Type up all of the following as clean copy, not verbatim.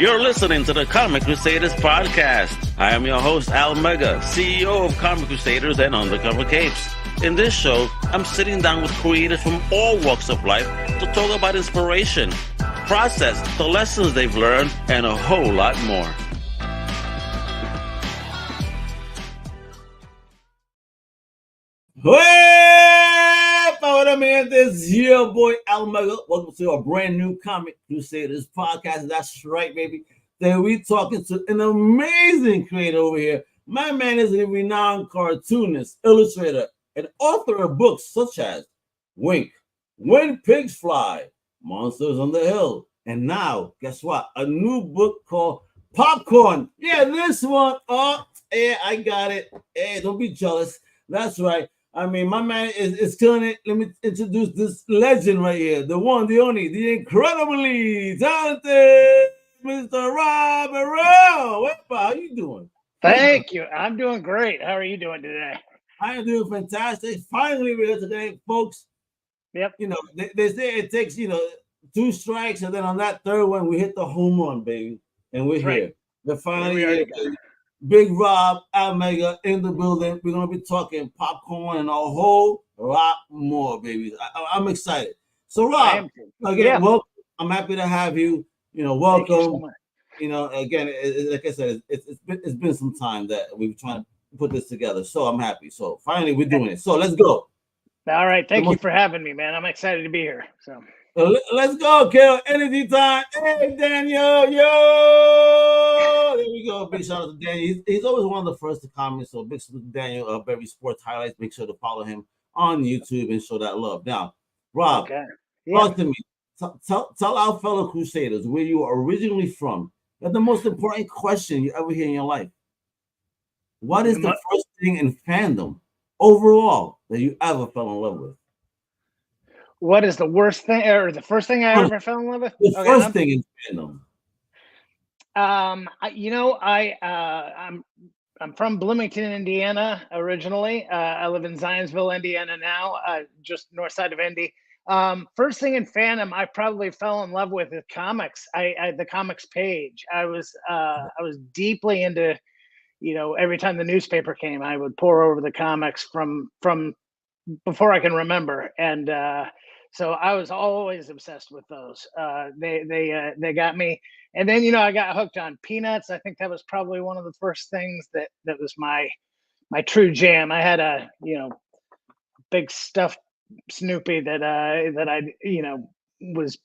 You're listening to the Comic Crusaders podcast. I am your host, Al Mega, CEO of Comic Crusaders and Undercover Capes. In this show, I'm sitting down with creators from all walks of life to talk about inspiration, process, the lessons they've learned, and a whole lot more. Hey, Power Man, this is your boy Al Mega. Welcome to a brand new Comic Crusaders podcast. That's right, baby. Today we talking to an amazing creator over here. My man is a renowned cartoonist, illustrator, and author of books such as Wink, When Pigs Fly, Monsters on the Hill, and now, guess what? A new book called Popcorn. Yeah, this one. Oh, yeah, I got it. Hey, don't be jealous. That's right. I mean, my man is killing it. Let me introduce this legend right here. The one, the only, the incredibly talented Mr. Rob Harrell. How you doing? Thank you. I'm doing great. How are you doing today? I am doing fantastic. Finally, we're here today, folks. Yep. You know, they say it takes, 2 strikes, and then on that third one, we hit the home run, baby. And we're here. We're finally here. Big Rob, Al Mega in the building. We're going to be talking popcorn and a whole lot more, baby. I'm excited. So, Rob, again, welcome. I'm happy to have you. Welcome. Again, like I said, it's been some time that we've trying to put this together. So I'm happy. So finally, we're doing it. So let's go. All right. Thank you for having me, man. I'm excited to be here. So let's go, Kill. Energy time. Hey, Daniel. Yo. There we go. Big shout out to Daniel. He's always one of the first to comment. So big shout out to Daniel of Berry Sports Highlights. Make sure to follow him on YouTube and show that love. Now, Rob, talk to me. Tell our fellow Crusaders where you are originally from. That's the most important question you ever hear in your life. What is the first thing in fandom overall that you ever fell in love with? What is the worst thing or the first thing I ever fell in love with? The first thing in fandom. I'm from Bloomington, Indiana, originally. I live in Zionsville, Indiana now, just north side of Indy. First thing in fandom, I probably fell in love with the comics. The comics page. I was deeply into, every time the newspaper came, I would pour over the comics from before I can remember, and so I was always obsessed with those. They got me, and then I got hooked on Peanuts. I think that was probably one of the first things that was my true jam. I had a big stuffed Snoopy that I was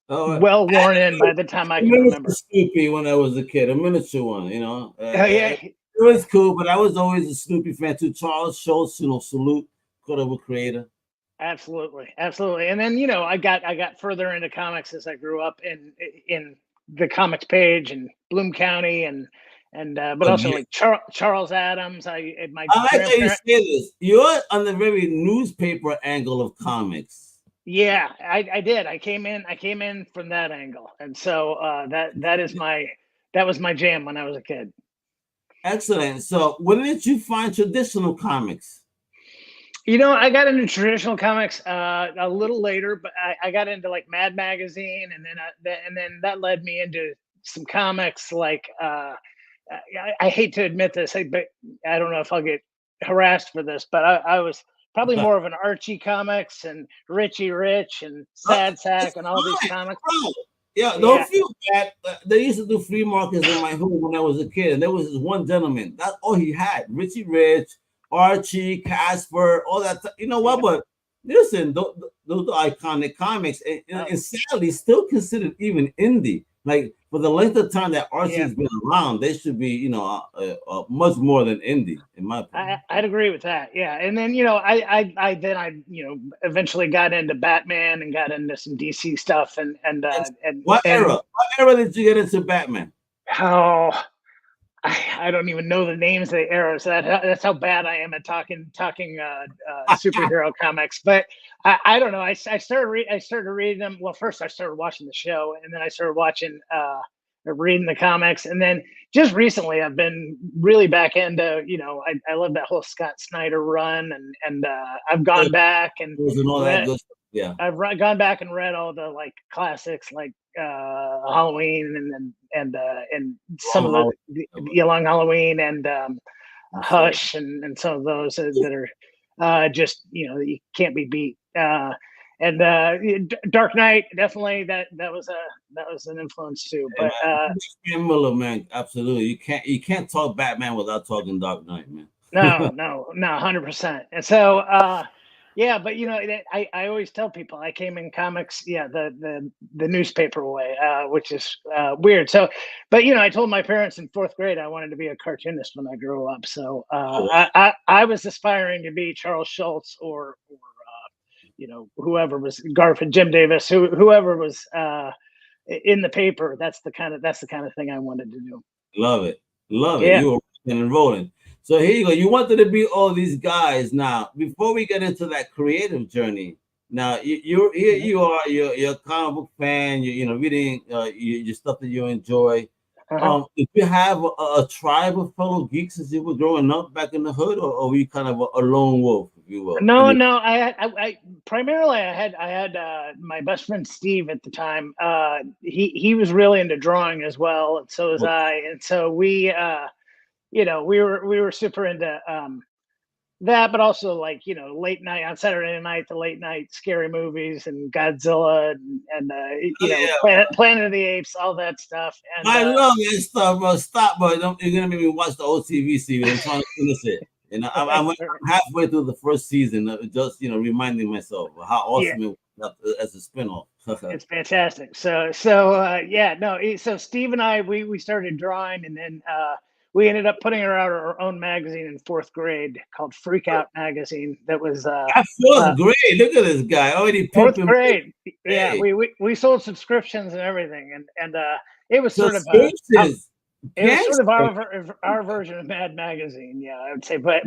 well worn in by the time I can remember. Snoopy when I was a kid, a miniature one, It was cool, but I was always a Snoopy fan too. Charles Schultz, salute, incredible creator. Absolutely. And then I got further into comics as I grew up in the comics page and Bloom County but also like Charles Adams. I like how you say this. You're on the very newspaper angle of comics. Yeah, I did. I came in from that angle, and so that was my jam when I was a kid. Excellent. So, when did you find traditional comics? I got into traditional comics a little later, but I got into like Mad Magazine, and then that led me into some comics like. I hate to admit this, but I don't know if I'll get harassed for this, but I was probably more of an Archie comics and Richie Rich and Sad Sack and all these comics. Yeah, don't feel bad. They used to do flea markets in my home when I was a kid, and there was this one gentleman. That's all he had: Richie Rich, Archie, Casper, all that. You know what? But listen, those are iconic comics, and sadly, still considered even indie. Like for the length of time that Archie's been around, they should be, much more than indie, in my opinion. I'd agree with that. Yeah, and then I eventually got into Batman and got into some DC stuff and what era? What era did you get into Batman? Oh, I don't even know the names of the eras. That's how bad I am at talking superhero comics. But I don't know. I started reading them. Well, first I started watching the show, and then I started watching reading the comics, and then just recently I've been really back into. I love that whole Scott Snyder run, and I've gone back and all that good stuff. Yeah, I've gone back and read all the like classics like Halloween and some Long of the Long Halloween and Halloween. Hush and some of those that are just you can't be beat. And Dark Knight, definitely that was an influence too. Hey, But man, Christian Miller, man, absolutely. You can't talk Batman without talking Dark Knight, man. no, 100%. And so yeah, but I always tell people I came in comics, yeah, the newspaper way, which is weird. So, but I told my parents in fourth grade I wanted to be a cartoonist when I grew up. So Oh, I was aspiring to be Charles Schultz or whoever was Garfield, Jim Davis, whoever was in the paper. That's the kind of thing I wanted to do. love it. Love it. Yeah. You were rocking and rolling. So here you go. You wanted to be all these guys. Now, before we get into that creative journey, now you're here. Mhm. You are. You're a comic book fan. Reading your stuff that you enjoy. Uh-huh. If you have a tribe of fellow geeks as you were growing up back in the hood, or were you kind of a lone wolf, if you will? No. I primarily I had my best friend Steve at the time. He was really into drawing as well, and so was I. And so we were super into that, but also like late night on Saturday night, the late night scary movies and Godzilla and Yeah, Planet of the Apes, all that stuff. And I love that stuff, bro. Stop, bro. You're gonna make me watch the old TV series. I'm trying to finish it. And I'm halfway through the first season, just reminding myself of how yeah, awesome it was as a spinoff. it's fantastic. So yeah, no. So Steve and I we started drawing, and then we ended up putting out our own magazine in fourth grade called Freak Out magazine. That was I feel great. Look at this guy already fourth pimping. grade. Yeah, Hey, we sold subscriptions and everything, and it was sort of subscriptions, it was sort of gangster. our version of Mad Magazine. Yeah, I would say, but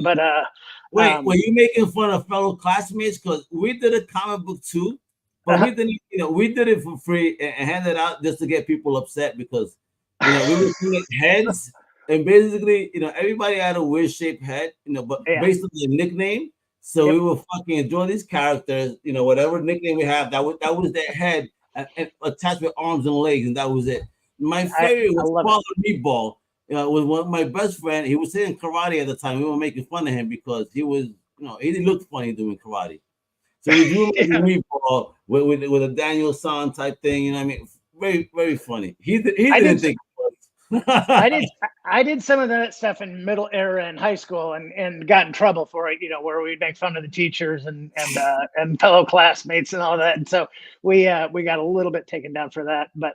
Wait, were you making fun of fellow classmates? Because we did a comic book too, but we didn't. We did it for free and handed it out just to get people upset because we were doing heads, and basically everybody had a weird shaped head, but yeah, based on the nickname. So yep. we were fucking draw these characters, whatever nickname we have, that was their head and attached with arms and legs, and that was it. My favorite I was love it. Father Meatball. With one of my best friend. He was saying karate at the time. We were making fun of him because he was, he looked funny doing karate. So we drew him as a Yeah. meatball with a Daniel San type thing. You know what I mean? Very, very funny. He I didn't did think it I was. did I did some of that stuff in middle era in high school and got in trouble for it, where we'd make fun of the teachers and fellow classmates and all that. And so we got a little bit taken down for that. But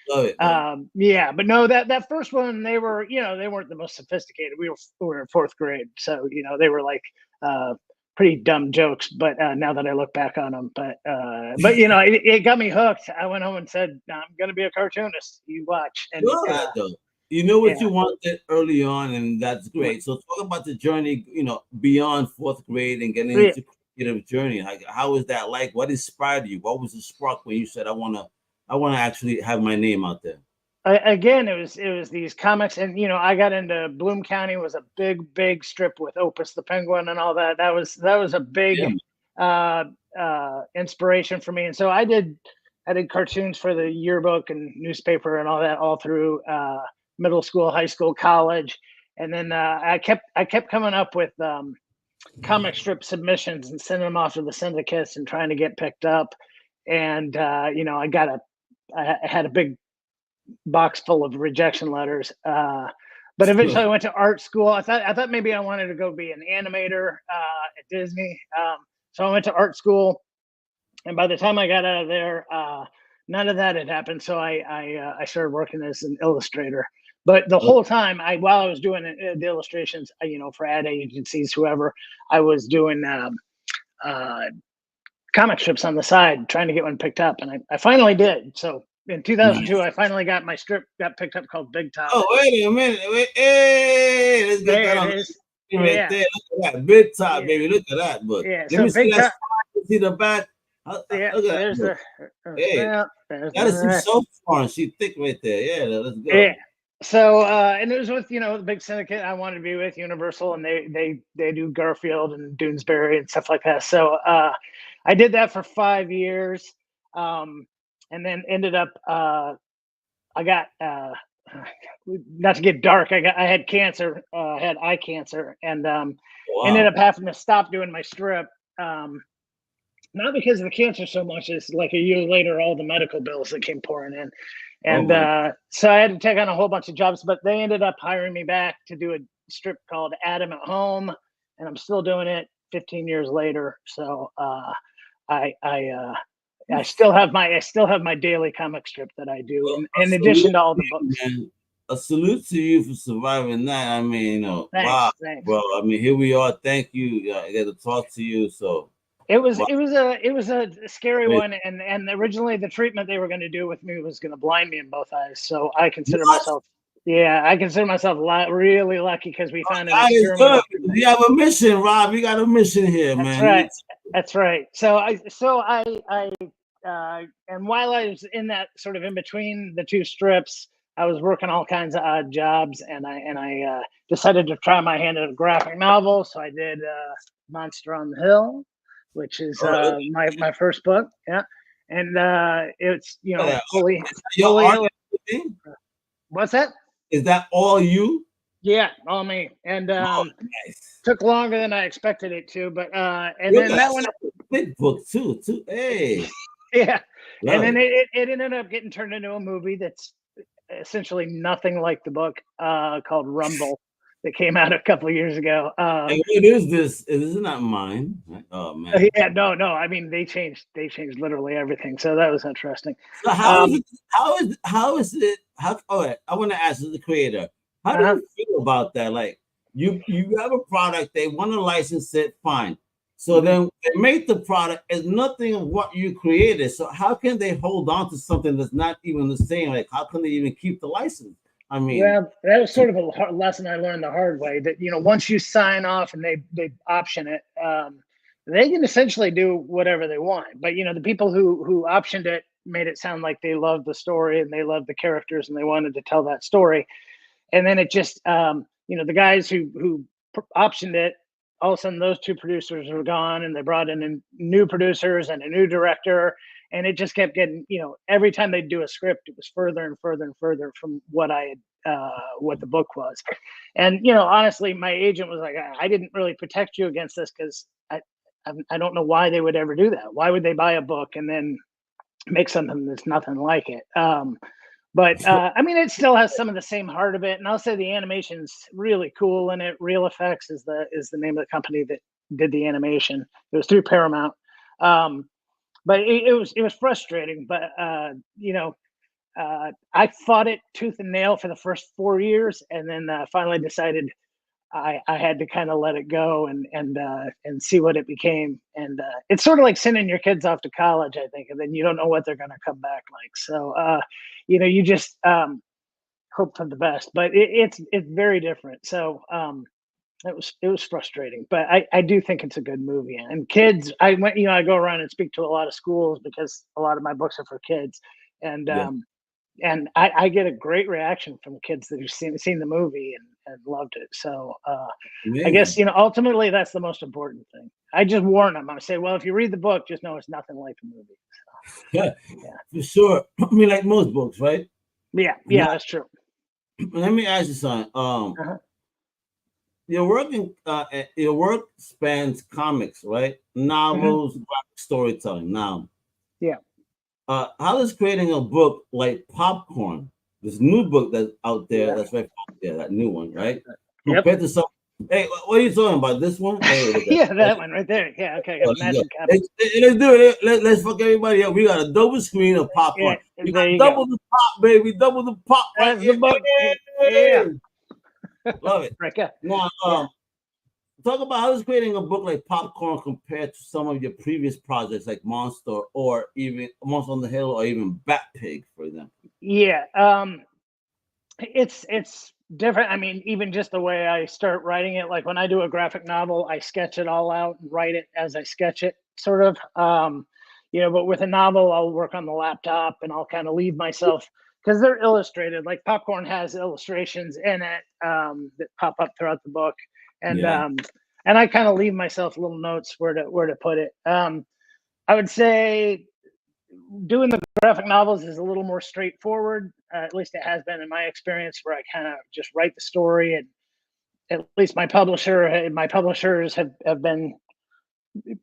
Love it, man. yeah, but no, that first one, they were, they weren't the most sophisticated. We were in fourth grade, so they were like pretty dumb jokes. But now that I look back on them, but it got me hooked. I went home and said, I'm gonna be a cartoonist. You watch. And Good, though. You know what yeah, you wanted early on, and that's great. So talk about the journey, beyond fourth grade and getting yeah. into creative journey. Like, how was that like? What inspired you? What was the spark when you said, I wanna actually have my name out there? Again, it was these comics, and I got into Bloom County was a big strip with Opus the Penguin and all that. That was a big Yeah. uh, inspiration for me, and so I did cartoons for the yearbook and newspaper and all that all through middle school, high school, college, and then I kept coming up with comic strip submissions and sending them off to the syndicates and trying to get picked up, and I had a big box full of rejection letters. But eventually, I went to art school. I thought maybe I wanted to go be an animator at Disney. So I went to art school, and by the time I got out of there, none of that had happened. So I started working as an illustrator. But the whole time, while I was doing the illustrations, for ad agencies, whoever, I was doing comic strips on the side, trying to get one picked up, and I finally did. So in 2002, Nice. I finally got my strip got picked up called Big Top. Oh, wait a minute. Wait, hey, let's get There that it on is. the right Yeah, there. Look at that. Big top, yeah, baby. Look at that. But yeah. let So me see Big that Top. spine. See the back. Yeah, Look at that. there's Look. the Hey, snap. There's that is some the soap porn. She thick right there. Yeah, let's yeah. go. So and it was with the big syndicate I wanted to be with, Universal, and they do Garfield and Doonesbury and stuff like that. So I did that for 5 years. Um, and then ended up I got not to get dark. I had cancer, had eye cancer, and ended Wow. up having to stop doing my strip. Not because of the cancer so much as like a year later, all the medical bills that came pouring in. Oh And my. so I had to take on a whole bunch of jobs, but they ended up hiring me back to do a strip called Adam at Home, and I'm still doing it 15 years later. So I still have my daily comic strip that I do, in addition to all the books. Man. A salute to you for surviving that. I mean, Thanks, wow, thanks. bro. I mean, here we are. Thank you. I get to talk to you. So, It was wow. it was a scary one, and originally the treatment they were going to do with me was going to blind me in both eyes. So I consider myself, really lucky because we found an That is experimental good. treatment. You have a mission, Rob. You got a mission here, That's man. right. That's right. So and while I was in that sort of in between the two strips, I was working all kinds of odd jobs, and I decided to try my hand at a graphic novel. So I did Monster on the Hill, which is my first book. Yeah, and it's fully Your fully art. illustrated. What's that? Is that all you? Yeah, all me. And Nice. took longer than I expected it to, but and Look then at that one, big book too. Hey, yeah, and love then it. it ended up getting turned into a movie that's essentially nothing like the book, called Rumble, that came out a couple of years ago. And what is this? This is not mine. Oh man. Yeah, no, I mean they changed literally everything, so that was interesting. So how is it? How is it? How? All right. I want to ask the creator. How do Uh-huh. you feel about that? Like you have a product, they want to license it, fine. So then they make the product as nothing of what you created. So how can they hold on to something that's not even the same? Like how can they even keep the license? I mean, Well, that was sort of a lesson I learned the hard way. That once you sign off and they option it, they can essentially do whatever they want. But the people who optioned it made it sound like they loved the story and they loved the characters and they wanted to tell that story. And then it just the guys who optioned it, all of a sudden those two producers were gone, and they brought in new producers and a new director, and it just kept getting every time they'd do a script, it was further and further and further from what I had what the book was. And honestly, my agent was like, I didn't really protect you against this because I don't know why they would ever do that. Why would they buy a book and then make something that's nothing like it? But I mean, it still has some of the same heart of it, and I'll say the animation's really cool in it. Real Effects is the name of the company that did the animation. It was through Paramount, but it was frustrating. But I fought it tooth and nail for the first 4 years, and then finally decided I had to kind of let it go and see what it became. And it's sort of like sending your kids off to college, I think, and then you don't know what they're going to come back like. So you just hope for the best. But it's very different. So it was frustrating, but I do think it's a good movie. And kids, I go around and speak to a lot of schools because a lot of my books are for kids, and yeah. I get a great reaction from kids that have seen the movie and loved it. So I guess ultimately that's the most important thing. I just warn them. I say, well, if you read the book, just know it's nothing like the movie. So, yeah, for sure. I mean, like most books, right? Yeah, Now, that's true. let me ask you something. Your work spans comics, right? Novels, graphic storytelling. Now, yeah. How does creating a book like Popcorn, this new book that's out there, that's right there, that new one, right? Compared to some, hey, what are you talking about? This one? Hey, look at Yeah, that one right there. Yeah, okay, I got a matching copy. Let's do it. Let's fuck everybody up. We got a double screen of Popcorn. Yeah, We there got you double go. the pop, baby. Double the pop right That's here. the book. Hey! Yeah. Love it. Right, yeah. Now, talk about how does creating a book like Popcorn compared to some of your previous projects like Monster or even Monster on the Hill or even Bat Pig, for example. Yeah, it's different. I mean, even just the way I start writing it, like when I do a graphic novel, I sketch it all out and write it as I sketch it, sort of. But with a novel, I'll work on the laptop and I'll kind of leave myself because they're illustrated. Like Popcorn has illustrations in it that pop up throughout the book, and I kind of leave myself little notes where to put it. I would say doing the graphic novels is a little more straightforward. At least it has been in my experience, where I kind of just write the story, and at least my publishers have been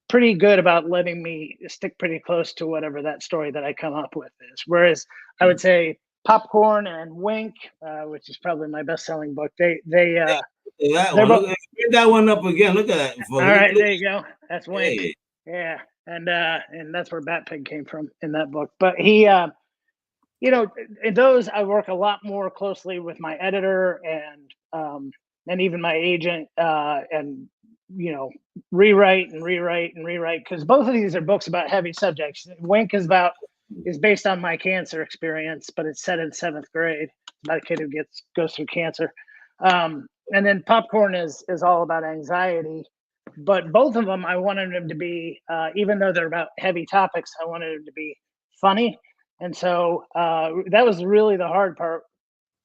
pretty good about letting me stick pretty close to whatever that story that I come up with is. Whereas I would say Popcorn and Wink, which is probably my best-selling book, that they're one. both. Look, bring that one up again. Look at that. All right, there you go. That's Wink. Hey. Yeah, and that's where Batpig came from in that book. But he, you know, in those I work a lot more closely with my editor and even my agent, and you know, rewrite because both of these are books about heavy subjects. Wink is based on my cancer experience, but it's set in 7th grade. It's about a kid who goes through cancer. And then Popcorn is all about anxiety. But both of them, I wanted them to be, even though they're about heavy topics, I wanted them to be funny. And so that was really the hard part,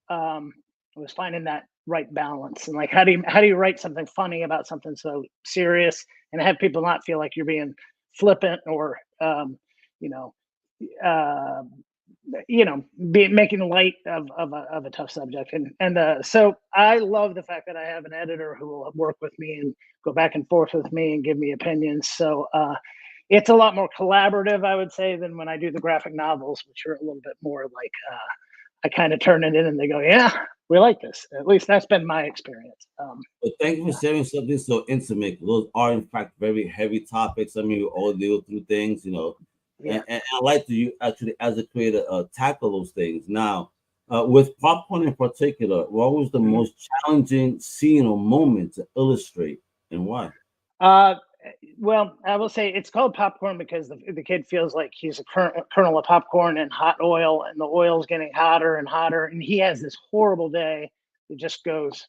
was finding that right balance. And like, how do you write something funny about something so serious and have people not feel like you're being flippant or, you know, making light of a tough subject. And so I love the fact that I have an editor who will work with me and go back and forth with me and give me opinions. So it's a lot more collaborative, I would say, than when I do the graphic novels, which are a little bit more like I kind of turn it in and they go, yeah, we like this. At least that's been my experience. But thank you for sharing something so intimate. Those are, in fact, very heavy topics. I mean, we all deal through things, you know. Yeah. And I like to, you actually, as a creator, tackle those things. Now, with Popcorn in particular, what was the most challenging scene or moment to illustrate, and why? Well, I will say it's called Popcorn because the kid feels like he's a kernel of popcorn in hot oil, and the oil's getting hotter and hotter, and he has this horrible day. It just goes,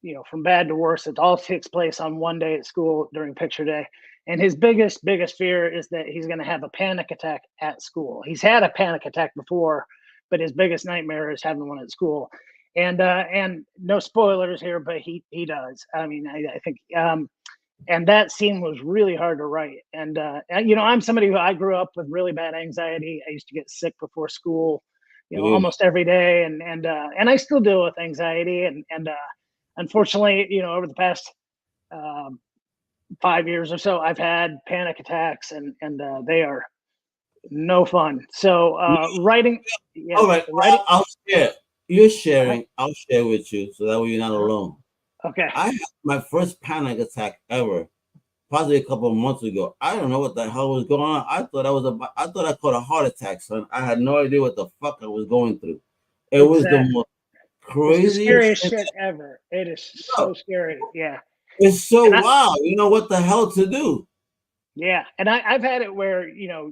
you know, from bad to worse. It all takes place on one day at school during picture day. And his biggest fear is that he's going to have a panic attack at school. He's had a panic attack before, but his biggest nightmare is having one at school. And no spoilers here, but he does. I mean, I think, and that scene was really hard to write. And you know, I'm somebody who I grew up with really bad anxiety. I used to get sick before school, you know, almost every day, and I still deal with anxiety. And unfortunately, you know, over the past 5 years or so, I've had panic attacks, and they are no fun. So writing, yeah. All right, writing. I'll share. You're sharing. I'll share with you, so that way you're not alone. Okay. I had my first panic attack ever, probably a couple of months ago. I don't know what the hell was going on. I thought I caught a heart attack, son. I had no idea what the fuck I was going through. It was the most craziest, the scariest shit ever. It is so scary. Yeah. It's so wild. You know what the hell to do. Yeah, and I've had it where you know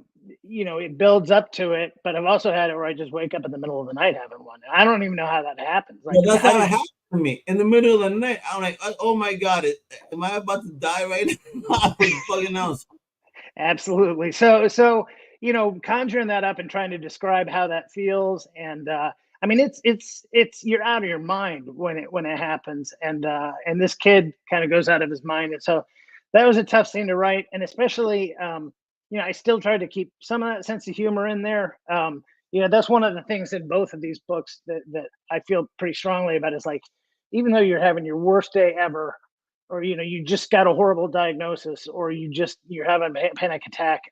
it builds up to it, but I've also had it where I just wake up in the middle of the night having one. I don't even know how that happens. Like, that's how it happened to me in the middle of the night. I'm like, oh my god, am I about to die right now? I was fucking out. Absolutely. So you know, conjuring that up and trying to describe how that feels, and I mean, it's you're out of your mind when it happens, and this kid kind of goes out of his mind, and so that was a tough scene to write, and especially you know, I still tried to keep some of that sense of humor in there. You know, that's one of the things in both of these books that I feel pretty strongly about is like, even though you're having your worst day ever, or you know, you just got a horrible diagnosis, or you're having a panic attack,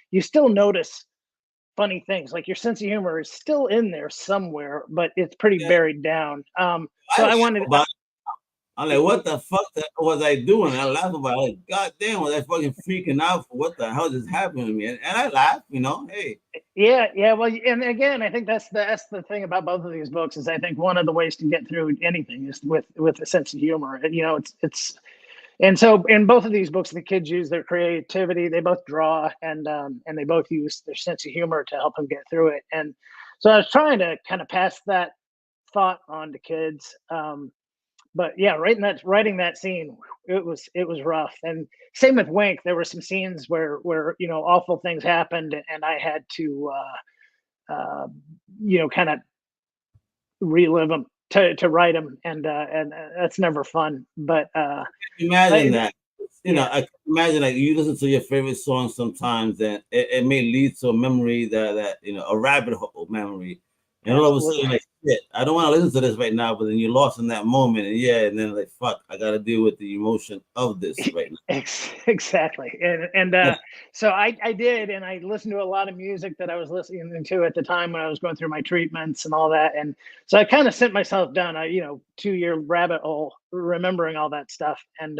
you still notice funny things. Like your sense of humor is still in there somewhere, but it's pretty buried down. So I wanted. I'm like, what the fuck was I doing? I laughed about it. Like, God damn, was I fucking freaking out for what the hell just happened to me? And I laughed, you know, hey. Yeah. Well, and again, I think that's the thing about both of these books is I think one of the ways to get through anything is with a sense of humor. You know, it's and so in both of these books, the kids use their creativity. They both draw and they both use their sense of humor to help them get through it. And so I was trying to kind of pass that thought on to kids. But yeah, writing that scene, it was rough. And same with Wink. There were some scenes where you know, awful things happened, and I had to you know, kind of relive them to write them, and that's never fun. But imagine that. You know, I can imagine like you listen to your favorite song sometimes, and it may lead to a memory that a rabbit hole memory, and all of a sudden like shit, I don't want to listen to this right now, but then you're lost in that moment, and then like fuck, I got to deal with the emotion of this right now. Exactly. And so I did, and I listened to a lot of music that I was listening to at the time when I was going through my treatments and all that. And so I kind of sent myself down a 2-year rabbit hole, remembering all that stuff. And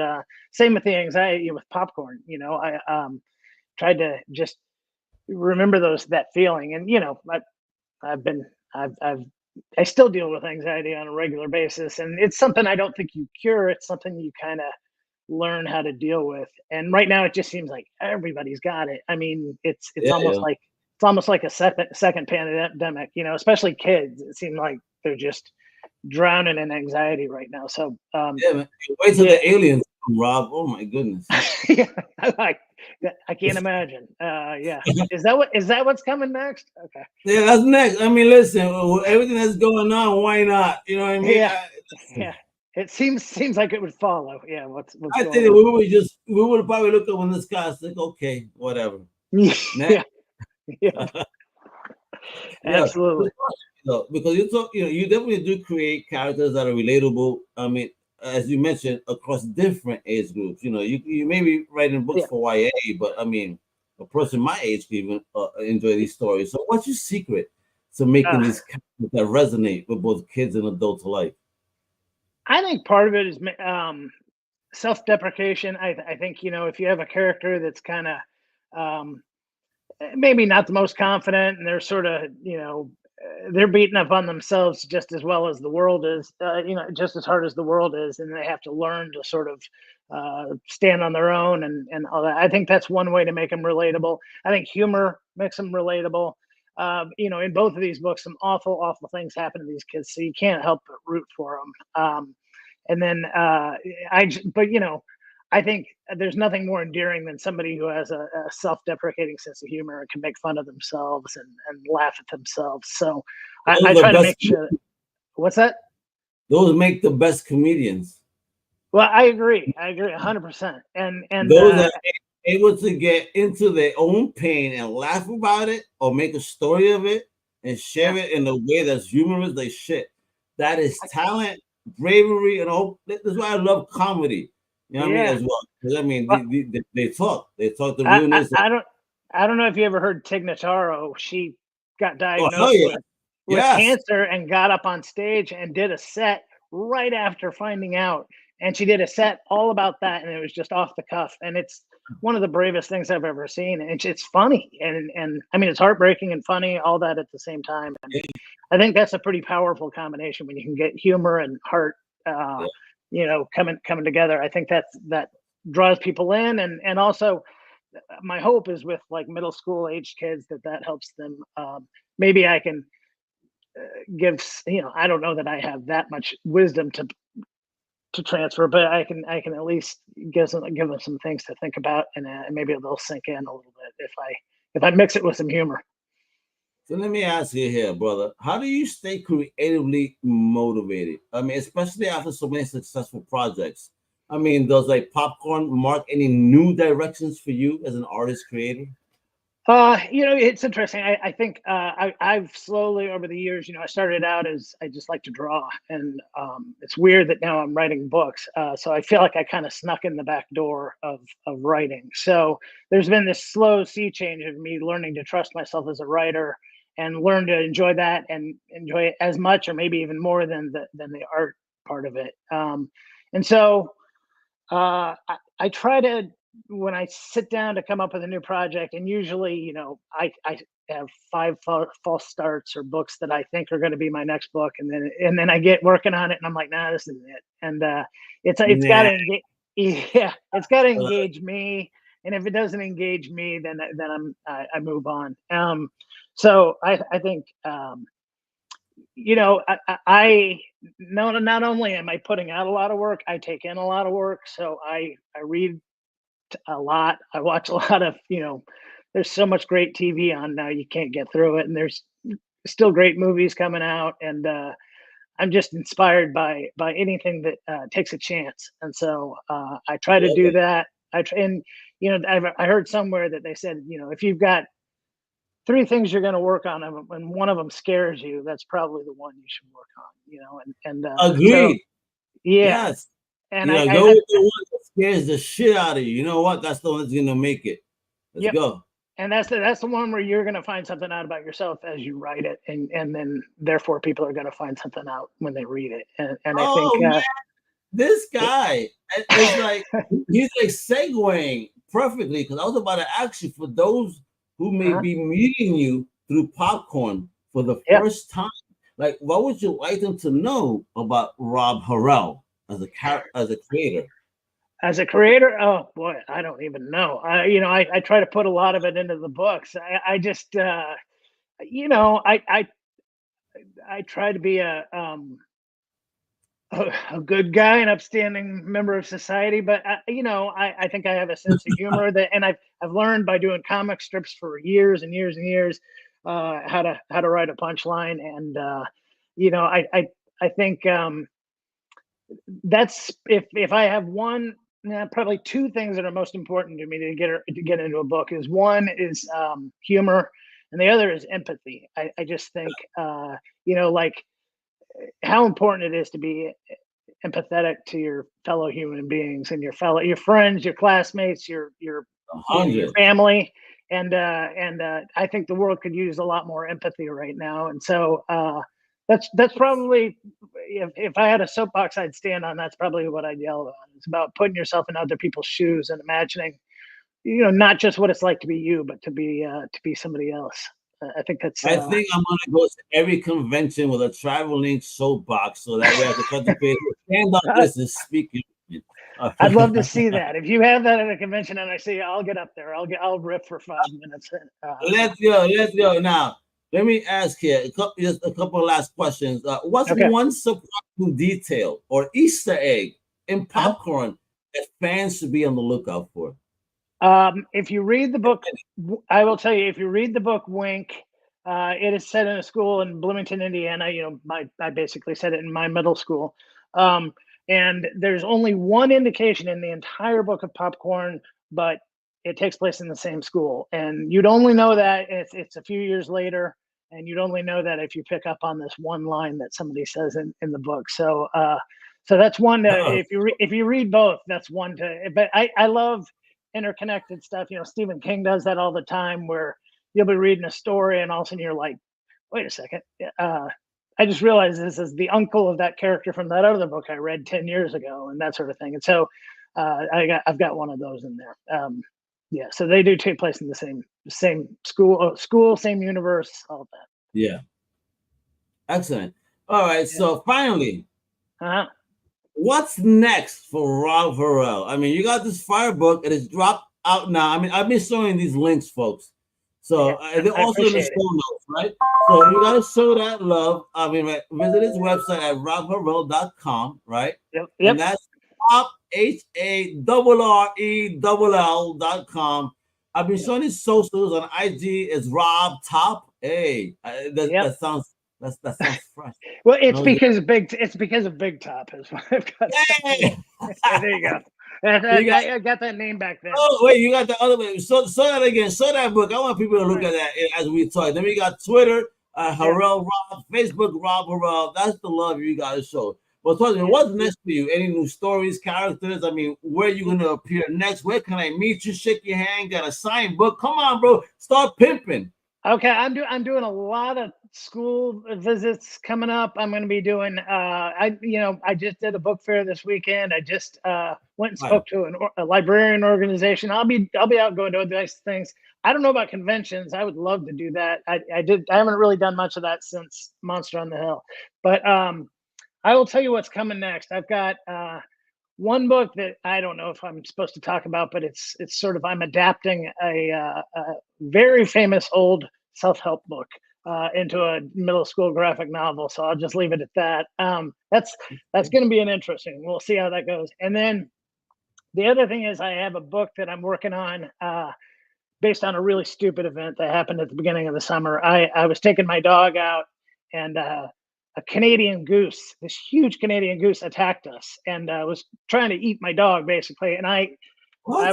same with the anxiety with popcorn. I tried to just remember that feeling. And I've been I still deal with anxiety on a regular basis, and it's something I don't think you cure. It's something you kind of learn how to deal with. And right now, it just seems like everybody's got it. I mean, it's Yeah, almost like a second pandemic. Especially kids. It seems like they're just drowning in anxiety right now. So yeah, man. Wait till the aliens come, Rob. Oh my goodness. yeah, I can't imagine. Yeah, is that what's coming next? Okay. Yeah, that's next. I mean, listen, everything that's going on, why not? You know what I mean? Yeah, yeah. It seems like it would follow. Yeah, what's I going think on? we would probably look up on the sky and think, okay, whatever. Yeah, yeah, Yeah, absolutely. because you definitely do create characters that are relatable. I mean, as you mentioned, across different age groups. You may be writing books Yeah. for YA, but I mean, a person my age can even enjoy these stories. So, what's your secret to making these characters that resonate with both kids and adults alike? I think part of it is self-deprecation. I think if you have a character that's kind of um, maybe not the most confident, and they're sort of they're beating up on themselves just as well as the world is, just as hard as the world is, and they have to learn to sort of stand on their own and all that. I think that's one way to make them relatable. I think humor makes them relatable. In both of these books, some awful things happen to these kids, so you can't help but root for them. And then but I think there's nothing more endearing than somebody who has a self-deprecating sense of humor and can make fun of themselves and laugh at themselves. So I try to make sure. What's that? Those make the best comedians. Well, I agree 100%. And Those that are able to get into their own pain and laugh about it, or make a story of it and share it in a way that's humorous, like shit. That is talent, bravery, and all. That's why I love comedy. You know what I mean? As well. Because I mean, they talk the realness. I don't know if you ever heard Tig Notaro. She got Oh, diagnosed yeah. with Yes. cancer and got up on stage and did a set right after finding out. And she did a set all about that, and it was just off the cuff. And it's one of the bravest things I've ever seen. And it's funny, and I mean, it's heartbreaking and funny, all that at the same time. And I think that's a pretty powerful combination when you can get humor and heart, coming together. I think that draws people in, and also my hope is with like middle school age kids that helps them. Maybe I can give, I don't know that I have that much wisdom to transfer, but I can at least give them some things to think about, and maybe they'll sink in a little bit if I mix it with some humor. So let me ask you here, brother. How do you stay creatively motivated? I mean, especially after so many successful projects. I mean, does like popcorn mark any new directions for you as an artist creator? It's interesting. I think I've slowly over the years, I started out as I just like to draw, and it's weird that now I'm writing books. So I feel like I kind of snuck in the back door of writing. So there's been this slow sea change of me learning to trust myself as a writer and learn to enjoy that and enjoy it as much or maybe even more than the art part of it. And so I try to, when I sit down to come up with a new project, and usually, I have five false starts or books that I think are going to be my next book, and then I get working on it, and I'm like, nah, this isn't it. And it's got to engage, yeah, it's got to engage me, and if it doesn't engage me, then I move on. So I think I not only am I putting out a lot of work, I take in a lot of work. So I read a lot. I watch a lot of, there's so much great TV on now, you can't get through it. And there's still great movies coming out. And I'm just inspired by anything that takes a chance. And so I try to do that. And I heard somewhere that they said, if you've got three things you're going to work on, and one of them scares you, that's probably the one you should work on. So Agreed. yeah, Yes. and Go with the one that scares the shit out of you. You know what? That's the one that's gonna make it. Let's yep. go. And that's the one where you're going to find something out about yourself as you write it, and then therefore people are going to find something out when they read it. And I think Man, this guy is like he's like segueing perfectly, because I was about to ask you, for those who may be meeting you through popcorn for the first time, like, what would you like them to know about Rob Harrell as a creator? As a creator, oh boy, I don't even know. I try to put a lot of it into the books. I just I try to be a good guy, an upstanding member of society, but I think I have a sense of humor and I've learned by doing comic strips for years and years and years how to write a punchline, and I think that's if I have one, probably two things that are most important to me to get into a book is, one is humor, and the other is empathy. I just think like how important it is to be empathetic to your fellow human beings and your friends, your classmates, your family, and I think the world could use a lot more empathy right now. And so that's probably, if I had a soapbox I'd stand on, that's probably what I'd yell on. It's about putting yourself in other people's shoes and imagining, not just what it's like to be you, but to be somebody else. I think that's. I think I'm gonna go to every convention with a traveling soapbox, so that way I can cut the page, stand on this and speak. I'd love to see that. If you have that at a convention and I see you, I'll get up there. I'll rip for 5 minutes. Let's go. Now, let me ask here just a couple of last questions. What's one surprising detail or Easter egg in popcorn that fans should be on the lookout for? If you read the book, I will tell you, if you read the book Wink, it is set in a school in Bloomington, Indiana. I basically said it in my middle school. And there's only one indication in the entire book of Popcorn, but it takes place in the same school. And you'd only know that it's a few years later, and you'd only know that if you pick up on this one line that somebody says in the book. So that's one to, if you read both, that's one to. But I love interconnected stuff. Stephen King does that all the time, where you'll be reading a story and all of a sudden you're like, wait a second, I just realized this is the uncle of that character from that other book I read 10 years ago, and that sort of thing. And so I've got one of those in there. So they do take place in the same school, same universe, all of that. Yeah, excellent. All right, so finally, what's next for Rob Harrell? I mean, you got this fire book, and it's dropped out now. I mean, I've been showing these links, folks. So they're also in the show notes, right? So you got to show that love. I mean, visit his website at robharrell.com, right? Yep. And that's Rob, HARRELL.com. I've been showing his socials on IG. It's Rob Top. Hey, that sounds fresh. Well, it's because of Big Top is what I've got. There you go. I got that name back then. Oh wait, you got the other way. So that again. Show that book. I want people to look at that as we talk. Then we got Twitter, Harrell Rob, Facebook, Rob Harrell. That's the love you got to show. But talk to me, what's next for you? Any new stories, characters? I mean, where are you going to appear next? Where can I meet you? Shake your hand. Got a signed book? Come on, bro. Start pimping. Okay, I'm doing a lot of school visits coming up. I'm going to be doing. I just did a book fair this weekend. I just went and spoke to a librarian organization. I'll be out going to nice things. I don't know about conventions. I would love to do that. I haven't really done much of that since Monster on the Hill, but I will tell you what's coming next. I've got one book that I don't know if I'm supposed to talk about, but it's sort of, I'm adapting a very famous old self-help book into a middle school graphic novel. So I'll just leave it at that. That's going to be an interesting. We'll see how that goes. And then the other thing is, I have a book that I'm working on based on a really stupid event that happened at the beginning of the summer. I was taking my dog out, and a Canadian goose, this huge Canadian goose, attacked us and was trying to eat my dog, basically. And I What? I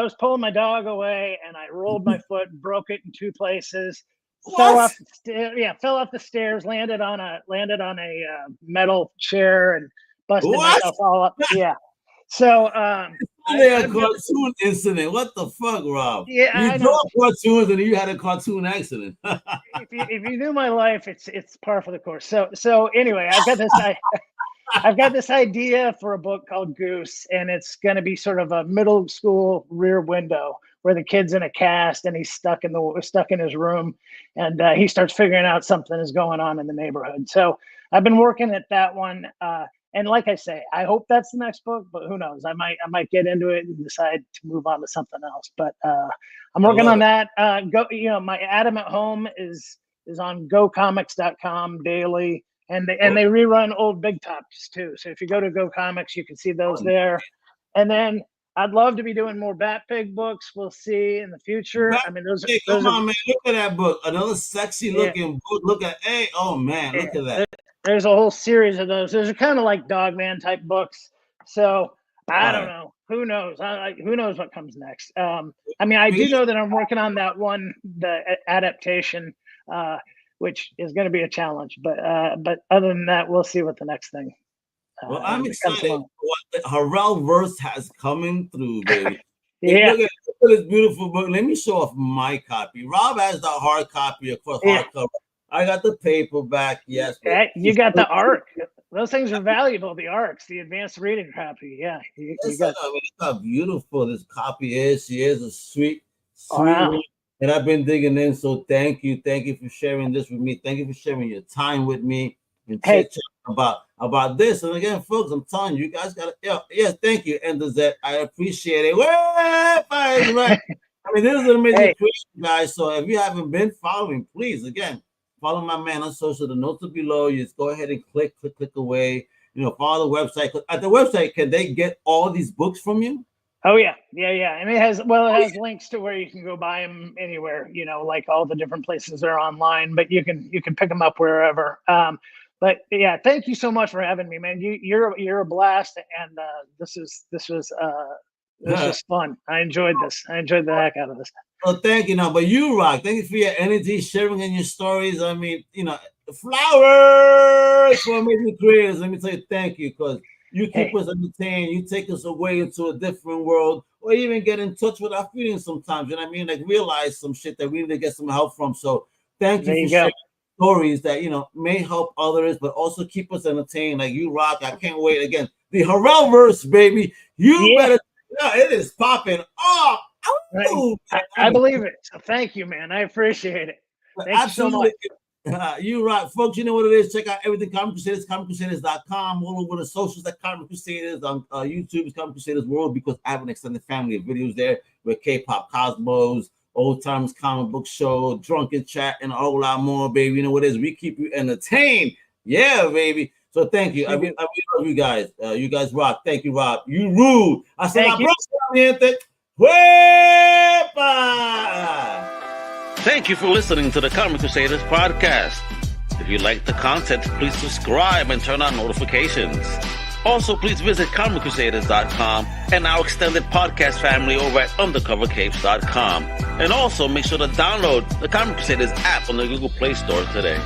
was pulling my dog away, and I rolled my foot, broke it in 2 places. Fell What? off fell off the stairs, landed on a metal chair, and busted What? myself all up. Yeah. So A cartoon incident. What the fuck, Rob? yeah, You I draw know. cartoons and you had a cartoon accident. If you knew my life, it's par for the course. So anyway, I've got this idea for a book called Goose, and it's going to be sort of a middle school Rear Window, where the kid's in a cast and he's stuck in his room, and he starts figuring out something is going on in the neighborhood. So I've been working at that one, and like I say, I hope that's the next book, but who knows? I might get into it and decide to move on to something else. But I'm working on that. My Adam at Home is on GoComics.com daily. And they rerun old Big Tops too. So if you go to Go Comics, you can see those there. And then I'd love to be doing more Bat Pig books. We'll see in the future. I mean, come on, man! Look at that book. Another sexy looking book. Look at, oh man, look at that. There's a whole series of those. Those are kind of like Dogman type books. So I don't know. Who knows? Who knows what comes next? I mean, I do know that I'm working on the adaptation. Which is going to be a challenge, but other than that, we'll see what the next thing. Well, I'm excited what the Harrell verse has coming through, baby. Yeah, look at this beautiful book. Let me show off my copy. Rob has the hard copy, of course, hardcover. I got the paperback. Yes, you got the ARC. Those things are valuable. The ARCs, the advanced reading copy. Yeah, you got. I mean, look how beautiful this copy is. She is a sweet. Wow. And I've been digging in, so thank you for sharing this with me. Thank you for sharing your time with me and chit-chat about this. And again, folks, I'm telling you, guys got to, yes, thank you, and that I appreciate it. Right. I mean, this is an amazing creation, guys. So if you haven't been following, please, again, follow my man on social. The notes are below. You just go ahead and click away. Follow the website. At the website, can they get all these books from you? Oh yeah, and it has links to where you can go buy them anywhere. Like all the different places they're online, but you can pick them up wherever. But yeah, thank you so much for having me, man. You're a blast, and this was fun. I enjoyed this. I enjoyed the heck out of this. Well, thank you. But you rock. Thank you for your energy, sharing in your stories. I mean, flowers for amazing creators. Let me tell you, thank you, because you keep us entertained. You take us away into a different world, or even get in touch with our feelings sometimes. You know what I mean? Like realize some shit that we need to get some help from. So thank you for sharing stories that may help others, but also keep us entertained. Like you rock. I can't wait. Again, the Harrell verse, baby. You better. Yeah, it is popping off. I believe it. So thank you, man. I appreciate it. Thank you so much. You rock, folks. You know what it is. Check out everything Comic Crusaders, ComicCrusaders.com, all over the socials at Comic Crusaders, on YouTube is Comic Crusaders World, because I have an extended family of videos there with K-pop Cosmos, Old Times Comic Book Show, Drunken Chat, and a whole lot more, baby. You know what it is. We keep you entertained. Yeah, baby. So thank you. I really love you guys. You guys rock. Thank you, Rob. You rule. I said, Thank you for listening to the Comic Crusaders podcast. If you like the content, please subscribe and turn on notifications. Also, please visit ComicCrusaders.com and our extended podcast family over at UndercoverCapes.com. And also, make sure to download the Comic Crusaders app on the Google Play Store today.